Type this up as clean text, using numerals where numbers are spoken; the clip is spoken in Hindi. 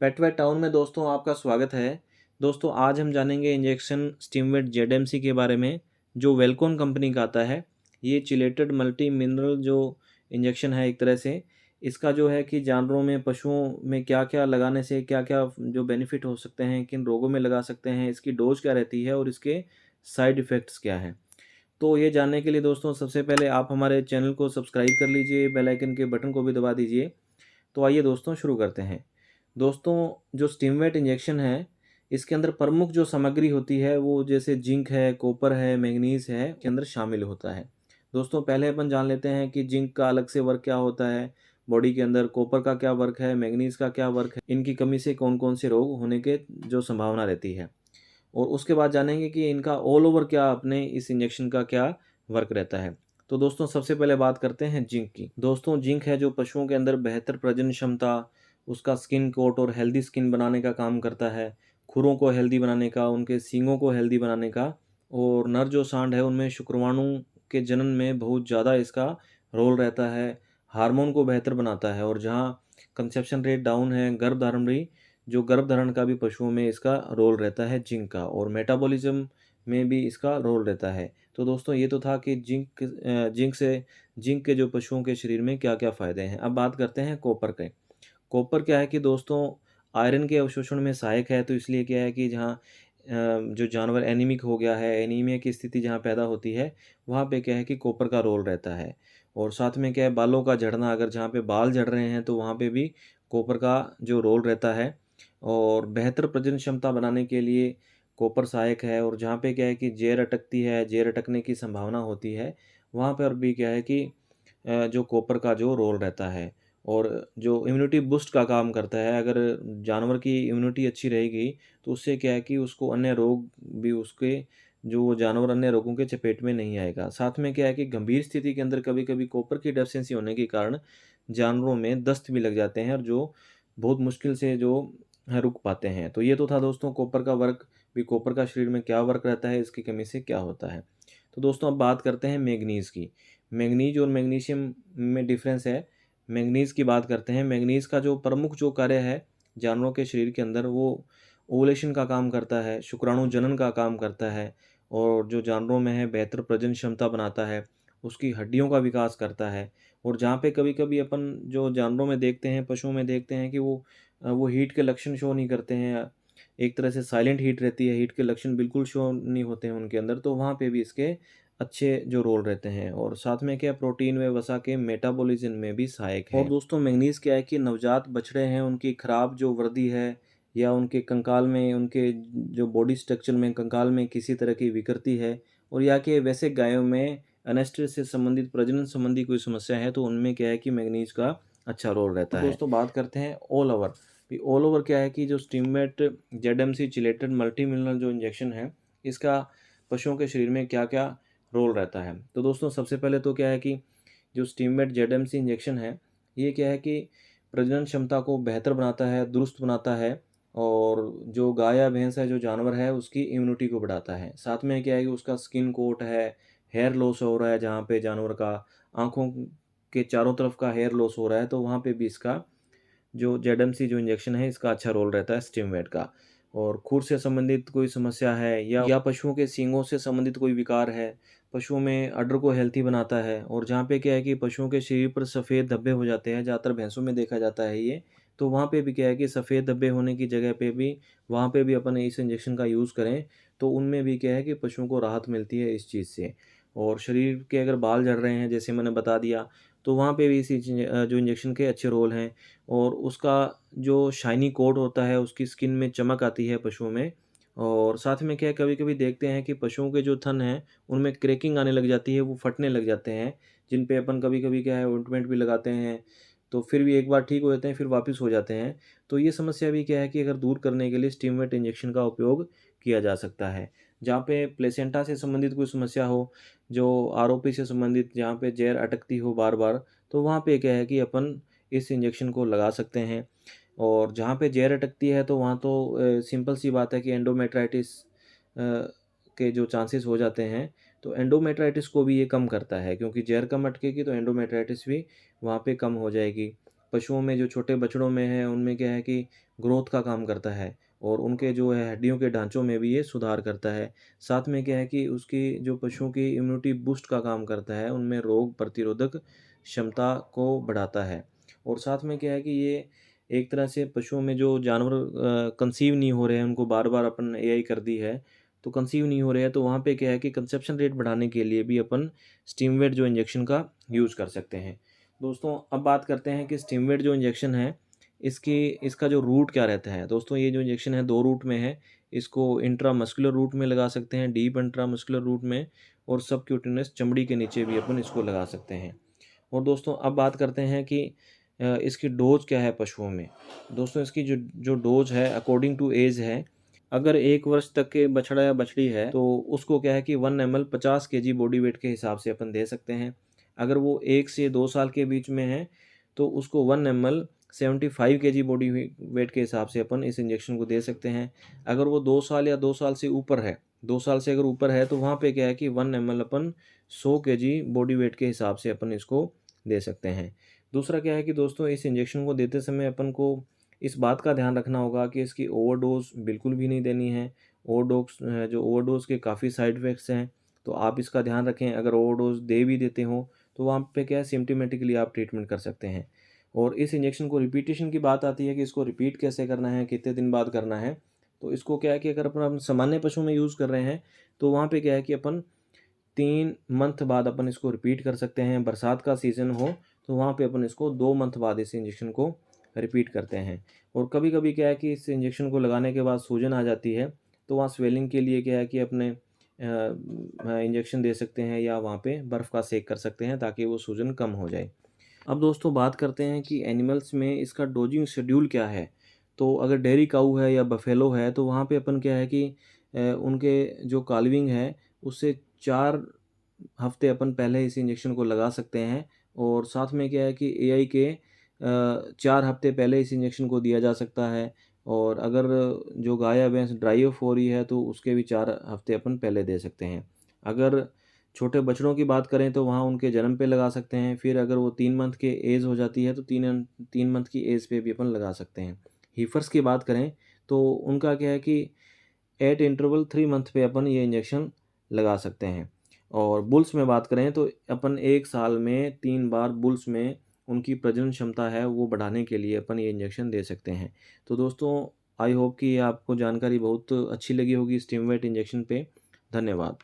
पेट वेट टाउन में दोस्तों आपका स्वागत है। दोस्तों आज हम जानेंगे इंजेक्शन स्टीमवेट जेडएमसी के बारे में, जो वेलकॉन कंपनी का आता है। ये चिलेटेड मल्टी मिनरल जो इंजेक्शन है एक तरह से, इसका जो है कि जानवरों में पशुओं में क्या क्या लगाने से क्या क्या जो बेनिफिट हो सकते हैं, किन रोगों में लगा सकते हैं, इसकी डोज क्या रहती है और इसके साइड इफ़ेक्ट्स क्या हैं। तो ये जानने के लिए दोस्तों सबसे पहले आप हमारे चैनल को सब्सक्राइब कर लीजिए, बेल आइकन के बटन को भी दबा दीजिए। तो आइए दोस्तों शुरू करते हैं। दोस्तों जो स्टीमवेट इंजेक्शन है, इसके अंदर प्रमुख जो सामग्री होती है वो जैसे जिंक है, कॉपर है, मैंगनीज़ है, के अंदर शामिल होता है। दोस्तों पहले अपन जान लेते हैं कि जिंक का अलग से वर्क क्या होता है, बॉडी के अंदर कॉपर का क्या वर्क है, मैंगनीज़ का क्या वर्क है, इनकी कमी से कौन-कौन से रोग होने के जो संभावना रहती है। और उसके बाद जानेंगे कि इनका ऑल ओवर क्या अपने इस इंजेक्शन का क्या वर्क रहता है। तो दोस्तों सबसे पहले बात करते हैं जिंक की। दोस्तों जिंक है जो पशुओं के अंदर बेहतर प्रजनन क्षमता, उसका स्किन कोट और हेल्दी स्किन बनाने का काम करता है, खुरों को हेल्दी बनाने का, उनके सींगों को हेल्दी बनाने का, और नर जो सांड है उनमें शुक्रवाणु के जनन में बहुत ज़्यादा इसका रोल रहता है, हार्मोन को बेहतर बनाता है, और जहाँ कंसेप्शन रेट डाउन है, गर्भधारण का भी पशुओं में इसका रोल रहता है जिंक का, और मेटाबॉलिज्म में भी इसका रोल रहता है। तो दोस्तों ये तो था कि जिंक के जो पशुओं के शरीर में क्या-क्या फ़ायदे हैं। अब बात करते हैं कॉपर के। कॉपर क्या है कि दोस्तों आयरन के अवशोषण में सहायक है, तो इसलिए क्या है कि जहाँ जो जानवर एनीमिक हो गया है, एनीमिया की स्थिति जहाँ पैदा होती है, वहाँ पे क्या है कि कॉपर का रोल रहता है। और साथ में क्या है, बालों का झड़ना, अगर जहाँ पे बाल झड़ रहे हैं तो वहाँ पे भी कॉपर का जो रोल रहता है। और बेहतर प्रजनन क्षमता बनाने के लिए कॉपर सहायक है, और जहाँ पे क्या है कि जैर अटकती है, जैर अटकने की संभावना होती है, वहाँ पर भी क्या है कि जो कॉपर का जो रोल रहता है। और जो इम्यूनिटी बूस्ट का काम करता है, अगर जानवर की इम्यूनिटी अच्छी रहेगी तो उससे क्या है कि उसको अन्य रोग भी उसके जो वो जानवर अन्य रोगों के चपेट में नहीं आएगा। साथ में क्या है कि गंभीर स्थिति के अंदर कभी-कभी कॉपर की डेफिशिएंसी होने के कारण जानवरों में दस्त भी लग जाते हैं, और जो बहुत मुश्किल से जो है रुक पाते हैं। तो ये तो था दोस्तों कॉपर का वर्क, भी कॉपर का शरीर में क्या वर्क रहता है, इसकी कमी से क्या होता है। तो दोस्तों अब बात करते हैं मैंगनीज़ की। मैंगनीज़ और मैग्नीशियम में डिफ़रेंस है। मैंगनीज़ की बात करते हैं। मैंगनीज़ का जो प्रमुख जो कार्य है जानवरों के शरीर के अंदर, वो ओवुलेशन का काम करता है, शुक्राणु जनन का काम करता है, और जो जानवरों में है बेहतर प्रजनन क्षमता बनाता है, उसकी हड्डियों का विकास करता है। और जहाँ पे कभी-कभी अपन जो जानवरों में देखते हैं, पशुओं में देखते हैं कि वो हीट के लक्षण शो नहीं करते हैं। एक तरह से साइलेंट हीट रहती है, हीट के लक्षण बिल्कुल शो नहीं होते हैं उनके अंदर, तो वहाँ पे भी इसके अच्छे जो रोल रहते हैं। और साथ में क्या, प्रोटीन व वसा के मेटाबॉलिज्म में भी सहायक है। और दोस्तों मैंगनीज़ क्या है कि नवजात बछड़े हैं, उनकी खराब जो वृद्धि है, या उनके कंकाल में, उनके जो बॉडी स्ट्रक्चर में कंकाल में किसी तरह की विकृति है, और या कि वैसे गायों में अनस्टर से संबंधित, प्रजनन संबंधी कोई समस्या है, तो उनमें क्या है कि मैंगनीज़ का अच्छा रोल रहता है। दोस्तों बात करते हैं ऑल ओवर। भी ऑल ओवर क्या है कि जो स्टीमवेट जेडएमसी चिलेटेड मल्टी मिनरल जो इंजेक्शन है, इसका पशुओं के शरीर में क्या-क्या रोल रहता है। तो दोस्तों सबसे पहले तो क्या है कि जो स्टीमवेट जेडएमसी इंजेक्शन है, ये क्या है कि प्रजनन क्षमता को बेहतर बनाता है, दुरुस्त बनाता है, और जो गाय या भैंस है, जो जानवर है, उसकी इम्यूनिटी को बढ़ाता है। साथ में क्या है कि उसका स्किन कोट है, हेयर लॉस हो रहा है, जहाँ पे जानवर का आँखों के चारों तरफ का हेयर लॉस हो रहा है, तो वहाँ पे भी इसका जो जेडएमसी जो इंजेक्शन है, इसका अच्छा रोल रहता है स्टीमवेट का। और खुर से संबंधित कोई समस्या है, या पशुओं के सींगों से संबंधित कोई विकार है, पशुओं में अडर को हेल्थी बनाता है। और जहाँ पे क्या है कि पशुओं के शरीर पर सफ़ेद धब्बे हो जाते हैं, ज़्यादातर भैंसों में देखा जाता है ये, तो वहाँ पे भी क्या है कि सफ़ेद धब्बे होने की जगह पे भी, वहाँ पे भी अपन इस इंजेक्शन का यूज़ करें, तो उनमें भी क्या है कि पशुओं को राहत मिलती है इस चीज़ से। और शरीर के अगर बाल झड़ रहे हैं, जैसे मैंने बता दिया, तो वहाँ पे भी जो इंजेक्शन के अच्छे रोल हैं। और उसका जो शाइनी कोट होता है, उसकी स्किन में चमक आती है पशुओं में। और साथ में क्या है, कभी-कभी देखते हैं कि पशुओं के जो थन हैं, उनमें क्रैकिंग आने लग जाती है, वो फटने लग जाते हैं, जिन पे अपन कभी-कभी क्या है ऑइंटमेंट भी लगाते हैं, तो फिर भी एक बार ठीक हो जाते हैं, फिर वापस हो जाते हैं। तो ये समस्या भी क्या है कि अगर दूर करने के लिए स्टीमवेट इंजेक्शन का उपयोग किया जा सकता है। जहाँ पे प्लेसेंटा से संबंधित कोई समस्या हो, जो आरओपी से संबंधित, जहाँ पे जैर अटकती हो बार-बार, तो वहाँ पे क्या है कि अपन इस इंजेक्शन को लगा सकते हैं। और जहाँ पे जैर अटकती है, तो वहाँ तो सिंपल सी बात है कि एंडोमेट्राइटिस के जो चांसेस हो जाते हैं, तो एंडोमेट्राइटिस को भी ये कम करता है, क्योंकि जैर कम अटकेगी तो एंडोमेट्राइटिस भी वहाँ पे कम हो जाएगी। पशुओं में जो छोटे बछड़ों में है उनमें क्या है कि ग्रोथ का काम करता है और उनके जो है हड्डियों के ढांचों में भी ये सुधार करता है। साथ में क्या है कि उसकी जो पशुओं की इम्यूनिटी बूस्ट का काम करता है, उनमें रोग प्रतिरोधक क्षमता को बढ़ाता है। और साथ में क्या है कि ये एक तरह से पशुओं में जो जानवर कंसीव नहीं हो रहे हैं, उनको बार-बार अपन एआई कर दी है, तो कंसीव नहीं हो रहे हैं, तो वहाँ पे क्या है कि कंसेप्शन रेट बढ़ाने के लिए भी अपन स्टिमुलेट जो इंजेक्शन का यूज़ कर सकते हैं। दोस्तों अब बात करते हैं कि स्टिमुलेट जो इंजेक्शन है, इसका जो रूट क्या रहता है। दोस्तों ये जो इंजेक्शन है 2 रूट में है। इसको इंट्रामस्कुलर रूट में लगा सकते हैं, डीप इंट्रामस्कुलर रूट में, और सबक्यूटेनियस चमड़ी के नीचे भी अपन इसको लगा सकते हैं। और दोस्तों अब बात करते हैं कि इसकी डोज़ क्या है पशुओं में। दोस्तों इसकी जो जो डोज़ है अकॉर्डिंग टू ऐज है। अगर 1 वर्ष तक के बछड़ा या बछड़ी है तो उसको क्या है कि 1 ml 50 केजी बॉडी वेट के हिसाब से अपन दे सकते हैं। अगर वो 1 से 2 साल के बीच में है तो उसको 1 ml 75 केजी बॉडी वेट के हिसाब से अपन इस इंजेक्शन को दे सकते हैं। अगर वो 2 साल या 2 साल से ऊपर है, 2 साल से अगर ऊपर है तो वहाँ पे क्या है कि 1 ml अपन 100 केजी बॉडी वेट के हिसाब से अपन इसको दे सकते हैं। दूसरा क्या है कि दोस्तों इस इंजेक्शन को देते समय अपन को इस बात का ध्यान रखना होगा कि इसकी ओवरडोज़ बिल्कुल भी नहीं देनी है। जो ओवरडोज़ के काफ़ी साइड इफ़ेक्ट्स हैं, तो आप इसका ध्यान रखें। अगर ओवरडोज़ दे भी देते हो, तो वहाँ पे क्या है सिम्प्टोमेटिकली आप ट्रीटमेंट कर सकते हैं। और इस इंजेक्शन को रिपीटेशन की बात आती है कि इसको रिपीट कैसे करना है, कितने दिन बाद करना है। तो इसको क्या है कि अगर अपन सामान्य पशु में यूज़ कर रहे हैं, तो वहाँ पे क्या है कि अपन 3 मंथ बाद अपन इसको रिपीट कर सकते हैं। बरसात का सीज़न हो, तो वहाँ पे अपन इसको 2 मंथ बाद इस इंजेक्शन को रिपीट करते हैं। और कभी-कभी क्या है कि इस इंजेक्शन को लगाने के बाद सूजन आ जाती है, तो वहाँ स्वेलिंग के लिए क्या है कि अपने इंजेक्शन दे सकते हैं या वहाँ पे बर्फ़ का सेक कर सकते हैं ताकि वो सूजन कम हो जाए। अब दोस्तों बात करते हैं कि एनिमल्स में इसका डोजिंग शेड्यूल क्या है। तो अगर डेयरी काऊ है या बफेलो है तो वहाँ पे अपन क्या है कि उनके जो काल्विंग है उससे 4 हफ्ते अपन पहले इस इंजेक्शन को लगा सकते हैं। और साथ में क्या है कि एआई के 4 हफ्ते पहले इस इंजेक्शन को दिया जा सकता है। और अगर जो गाय या भैंस ड्राई ऑफ हो रही है तो उसके भी 4 हफ्ते अपन पहले दे सकते हैं। अगर छोटे बछड़ों की बात करें तो वहाँ उनके जन्म पे लगा सकते हैं। फिर अगर वो 3 मंथ के एज हो जाती है तो 3 मंथ की एज पे भी अपन लगा सकते हैं। हीफर्स की बात करें तो उनका क्या है कि एट इंटरवल 3 मंथ पे अपन ये इंजेक्शन लगा सकते हैं। और बुल्स में बात करें तो अपन 1 साल में 3 बार बुल्स में उनकी प्रजनन क्षमता है वो बढ़ाने के लिए अपन ये इंजेक्शन दे सकते हैं। तो दोस्तों आई होप कि आपको जानकारी बहुत अच्छी लगी होगी स्टिमुलेट इंजेक्शन पे। धन्यवाद।